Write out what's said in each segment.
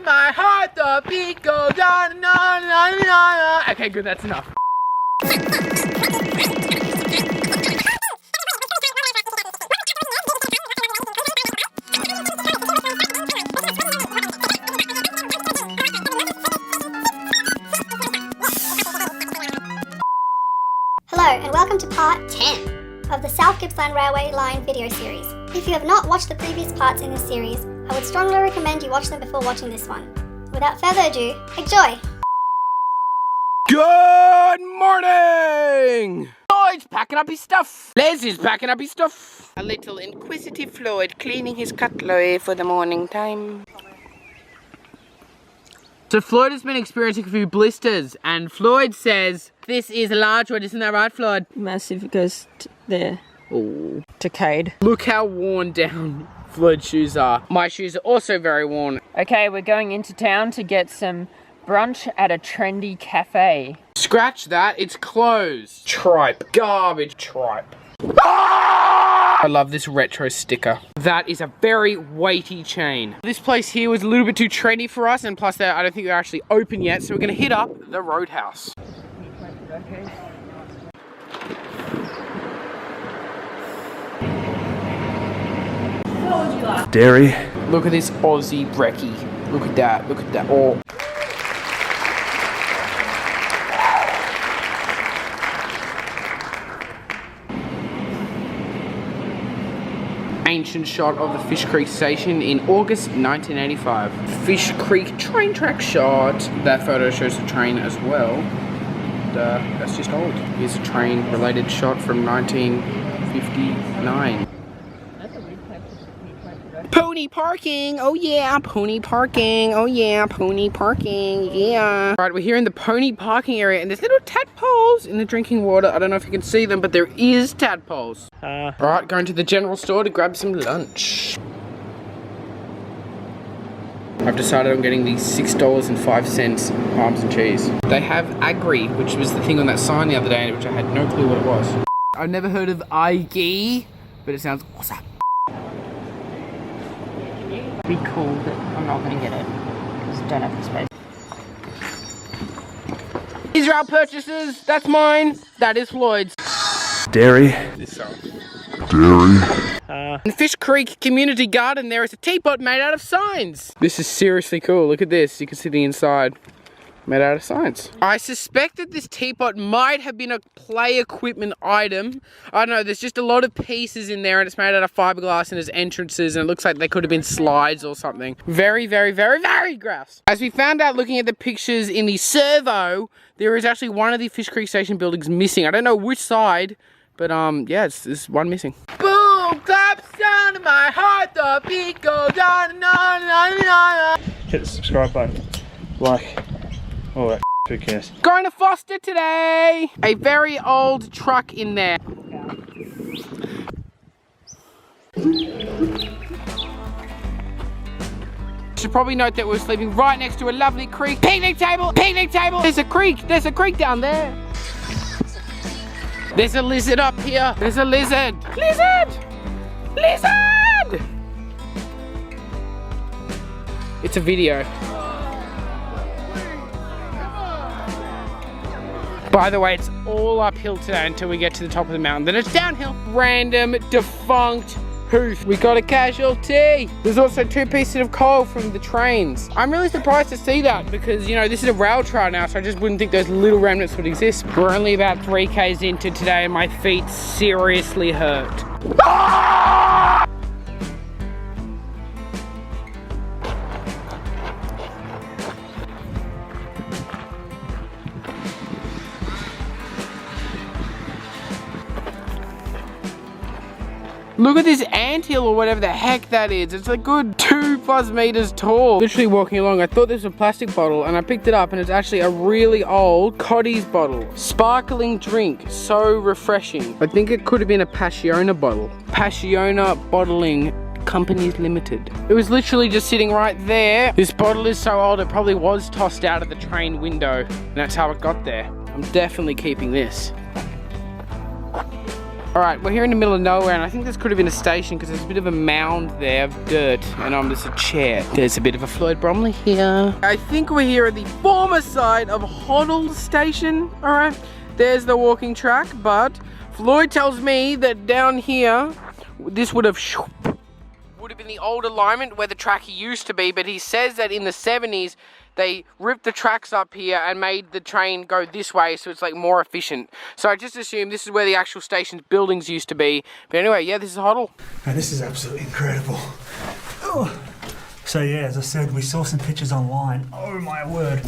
my heart, the beat goes on and on and on and on. Okay, good, that's enough. Hello and welcome to part 10 of the South Gippsland Railway Line video series. If you have not watched the previous parts in this series, I would strongly recommend you watch them before watching this one. Without further ado, enjoy! Good morning! Floyd's packing up his stuff. Les is packing up his stuff. A little inquisitive Floyd cleaning his cutlery for the morning time. So Floyd has been experiencing a few blisters, and Floyd says this is a large one, isn't that right, Floyd? Massive goes there. Oh. To Cade. Look how worn down Floyd's shoes are. My shoes are also very worn. Okay, we're going into town to get some brunch at a trendy cafe. Scratch that, it's closed. Tripe. Garbage tripe. Ah! I love this retro sticker. That is a very weighty chain. This place here was a little bit too trendy for us, and plus I don't think they're actually open yet, so we're gonna hit up the Roadhouse. Dairy. Look at this Aussie brekkie. Look at that, look at that. Oh. Ancient shot of the Fish Creek station in August 1985. Fish Creek train track shot. That photo shows the train as well. That's just old. Here's a train related shot from 1959. Pony parking, oh yeah, pony parking, oh yeah, pony parking, yeah. Right, we're here in the pony parking area, and there's little tadpoles in the drinking water. I don't know if you can see them, but there is tadpoles. Right, going to the general store to grab some lunch. I've decided I'm getting these $6.05 arms and cheese. They have agri, which was the thing on that sign the other day, which I had no clue what it was. I've never heard of IG, but it sounds awesome. Be cool, but I'm not going to get it because I don't have the space. These are our purchases. That's mine. That is Floyd's. Dairy. Dairy. In Fish Creek Community Garden, there is a teapot made out of signs. This is seriously cool. Look at this. You can see the inside. Made out of signs. I suspect that this teapot might have been a play equipment item. I don't know, there's just a lot of pieces in there, and it's made out of fiberglass, and there's entrances, and it looks like they could have been slides or something. Very, very, very, very gross. As we found out looking at the pictures in the servo, there is actually one of the Fish Creek Station buildings missing. I don't know which side, but yeah, there's one missing. Boom, clap, sound of my heart, the beat goes on and on and on and on. Hit the subscribe button. Like. Oh, that who cares? Going to Foster today! A very old truck in there. Should probably note that we're sleeping right next to a lovely creek. Picnic table! Picnic table! There's a creek! There's a creek down there! There's a lizard up here! There's a lizard! Lizard! Lizard! It's a video. By the way, it's all uphill today until we get to the top of the mountain. Then it's downhill. Random, defunct hoof. We got a casualty. There's also 2 pieces of coal from the trains. I'm really surprised to see that because, you know, this is a rail trail now, so I just wouldn't think those little remnants would exist. We're only about 3 k's into today and my feet seriously hurt. Ah! Look at this anthill or whatever the heck that is. It's a good 2+ meters tall. Literally walking along, I thought this was a plastic bottle and I picked it up and it's actually a really old Coddy's bottle. Sparkling drink, so refreshing. I think it could have been a Passiona bottle. Passiona Bottling Companies Limited. It was literally just sitting right there. This bottle is so old it probably was tossed out of the train window and that's how it got there. I'm definitely keeping this. Alright, we're here in the middle of nowhere, and I think this could have been a station because there's a bit of a mound there of dirt, and there's a chair. There's a bit of a Floyd Bromley here. I think we're here at the former site of Hoddle Station. Alright, there's the walking track, but Floyd tells me that down here, this would have been the old alignment where the track used to be, but he says that in the 70s, they ripped the tracks up here and made the train go this way, so it's like more efficient. So I just assume this is where the actual station's buildings used to be. But anyway, yeah, this is Hoddle. And this is absolutely incredible. Oh. So yeah, as I said, we saw some pictures online. Oh my word.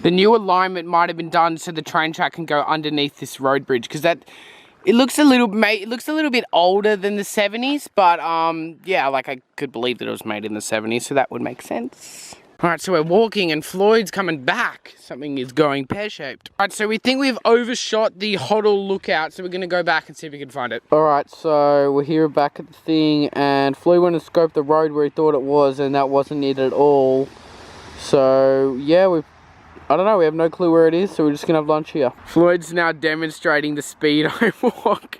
The new alignment might have been done so the train track can go underneath this road bridge, because it looks a little bit older than the 70s, but yeah, like I could believe that it was made in the 70s, so that would make sense. Alright, so we're walking and Floyd's coming back. Something is going pear-shaped. Alright, so we think we've overshot the Hoddle lookout, so we're gonna go back and see if we can find it. Alright, so we're here back at the thing, and Floyd went to scope the road where he thought it was, and that wasn't it at all. So yeah, I don't know, we have no clue where it is, so we're just gonna have lunch here. Floyd's now demonstrating the speed I walk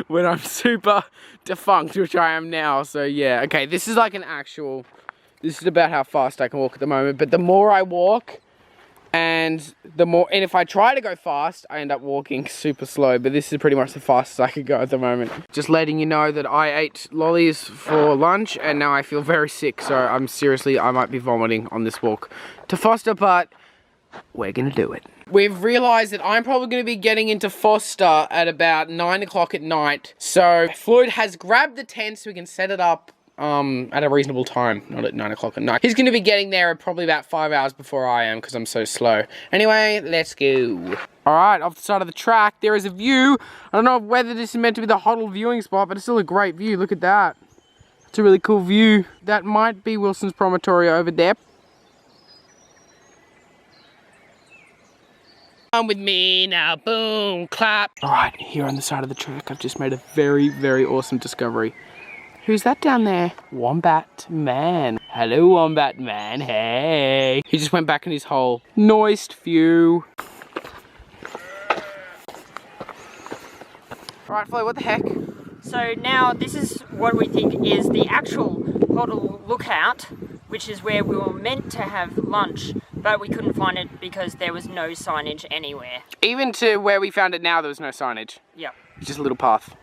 when I'm super defunct, which I am now, so yeah. Okay, this is like this is about how fast I can walk at the moment, but the more I walk, and if I try to go fast, I end up walking super slow, but this is pretty much the fastest I could go at the moment. Just letting you know that I ate lollies for lunch, and now I feel very sick, so I might be vomiting on this walk to Foster, but we're gonna do it. We've realized that I'm probably gonna be getting into Foster at about 9 o'clock at night. So Floyd has grabbed the tent so we can set it up at a reasonable time, not at 9 o'clock at night. He's gonna be getting there at probably about 5 hours before I am because I'm so slow. Anyway, let's go. All right, off the side of the track, there is a view. I don't know whether this is meant to be the Hoddle viewing spot, but it's still a great view. Look at that. It's a really cool view. That might be Wilsons Promontory over there. Come with me now, boom, clap. All right, here on the side of the track, I've just made a very, very awesome discovery. Who's that down there? Wombat man. Hello, Wombat man, hey. He just went back in his hole. Nice view. All right, Flo, what the heck? So now this is what we think is the actual Hoddle lookout, which is where we were meant to have lunch, but we couldn't find it because there was no signage anywhere. Even to where we found it now, there was no signage. Yeah. Just a little path.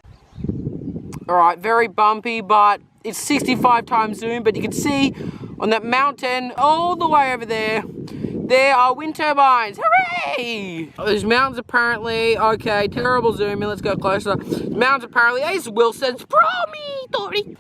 All right, very bumpy, but it's 65 times zoom, but you can see on that mountain all the way over there, there are wind turbines. Hooray! There's mountains apparently. Okay, terrible zoom in. Let's go closer. Mountains apparently. Hey, it's Wilsons Promontory.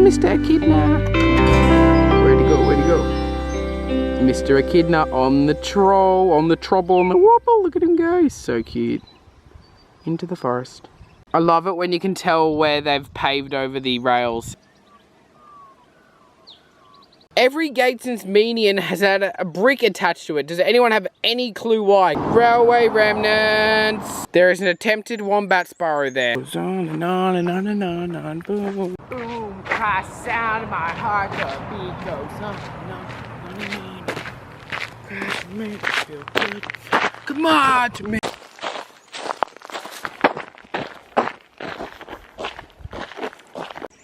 on, Mr. Echidna. Where'd he go? Where'd he go? Mr. Echidna on the troll, on the trouble, on the wobble. Look at him go. He's so cute. Into the forest. I love it when you can tell where they've paved over the rails. Every Gateson's median has had a brick attached to it. Does anyone have any clue why? Railway remnants. There is an attempted wombat burrow there. Goes on and on and on and on and on. Boom. Boom. Cry sound of my heart. The beat goes on and on and on. Crash make me feel good. Come on to me.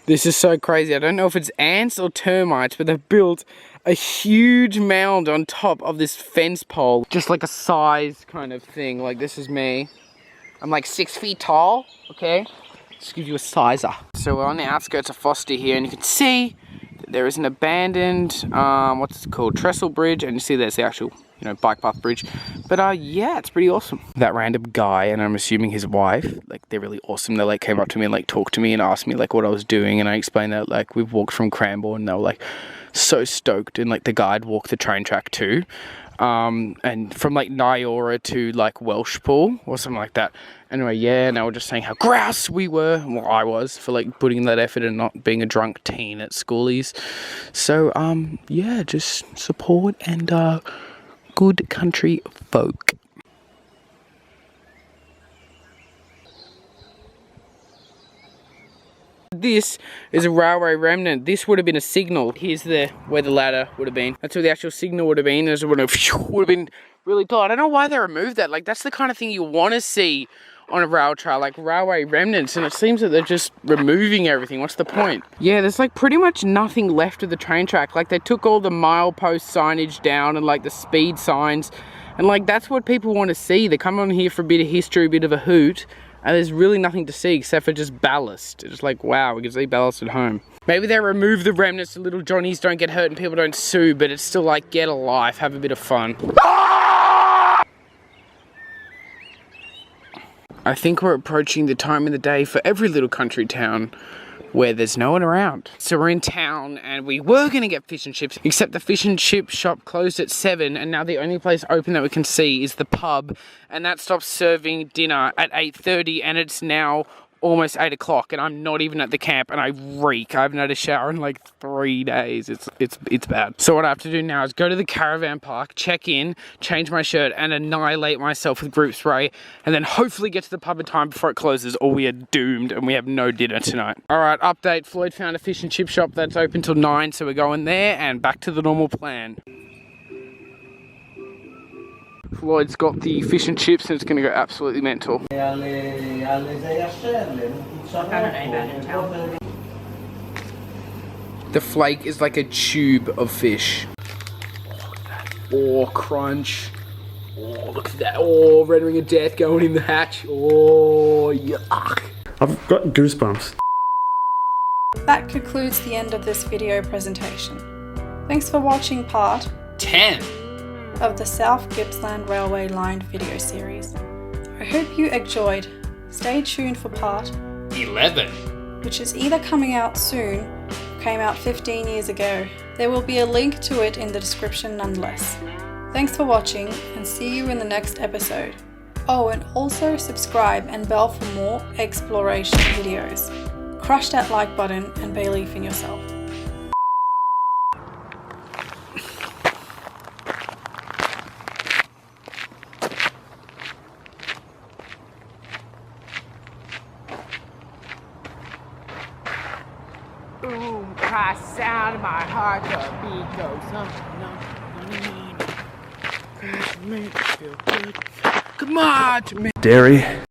This is so crazy. I don't know if it's ants or termites, but they've built a huge mound on top of this fence pole. Just like a size kind of thing. Like, this is me. I'm like 6 feet tall, okay? Just give you a sizer. So we're on the outskirts of Foster here, and you can see that there is an abandoned, what's it called? Trestle bridge, and you see there's the actual, you know, bike path bridge. But yeah, it's pretty awesome. That random guy, and I'm assuming his wife, like, they're really awesome. They like came up to me and like talked to me and asked me like what I was doing, and I explained that like we've walked from Cranbourne, and they were like so stoked, and like the guide walked the train track too. And from like Nyora to like Welshpool or something like that. Anyway, yeah, and they were just saying how grouse we were, well, I was, for like putting in that effort and not being a drunk teen at schoolies. So yeah, just support and good country folk. This is a railway remnant. This would have been a signal. Here's where the ladder would have been. That's where the actual signal would have been. It would have been really tall. I don't know why they removed that. Like, that's the kind of thing you want to see on a rail trail, like railway remnants, and it seems that they're just removing everything. What's the point? Yeah, there's like pretty much nothing left of the train track. Like, they took all the milepost signage down and like the speed signs, and like that's what people want to see. They come on here for a bit of history, a bit of a hoot, and there's really nothing to see except for just ballast. It's like, wow, we can see ballast at home. Maybe they remove the remnants so little Johnnies don't get hurt and people don't sue, but it's still like, get a life, have a bit of fun. I think we're approaching the time of the day for every little country town where there's no one around. So we're in town and we were gonna get fish and chips, except the fish and chip shop closed at 7, and now the only place open that we can see is the pub, and that stops serving dinner at 8:30, and it's now almost 8 o'clock, and I'm not even at the camp, and I reek. I haven't had a shower in like 3 days. It's bad. So what I have to do now is go to the caravan park, check in, change my shirt, and annihilate myself with group spray, and then hopefully get to the pub in time before it closes, or we are doomed and we have no dinner tonight. Alright, update. Floyd found a fish and chip shop that's open till 9, so we're going there and back to the normal plan. Floyd's got the fish and chips and it's going to go absolutely mental. The flake is like a tube of fish. Oh, crunch. Oh, look at that. Oh, rendering of death going in the hatch. Oh, yuck. I've got goosebumps. That concludes the end of this video presentation. Thanks for watching part 10 of the South Gippsland Railway Line video series. I hope you enjoyed. Stay tuned for part 11, which is either coming out soon or came out 15 years ago. There will be a link to it in the description nonetheless. Thanks for watching and see you in the next episode. Oh, and also subscribe and bell for more exploration videos. Crush that like button and believe in yourself. Boom, cry sound of my heart, the beat goes on and on and on. Crash make me feel good. Come on to me. Dairy.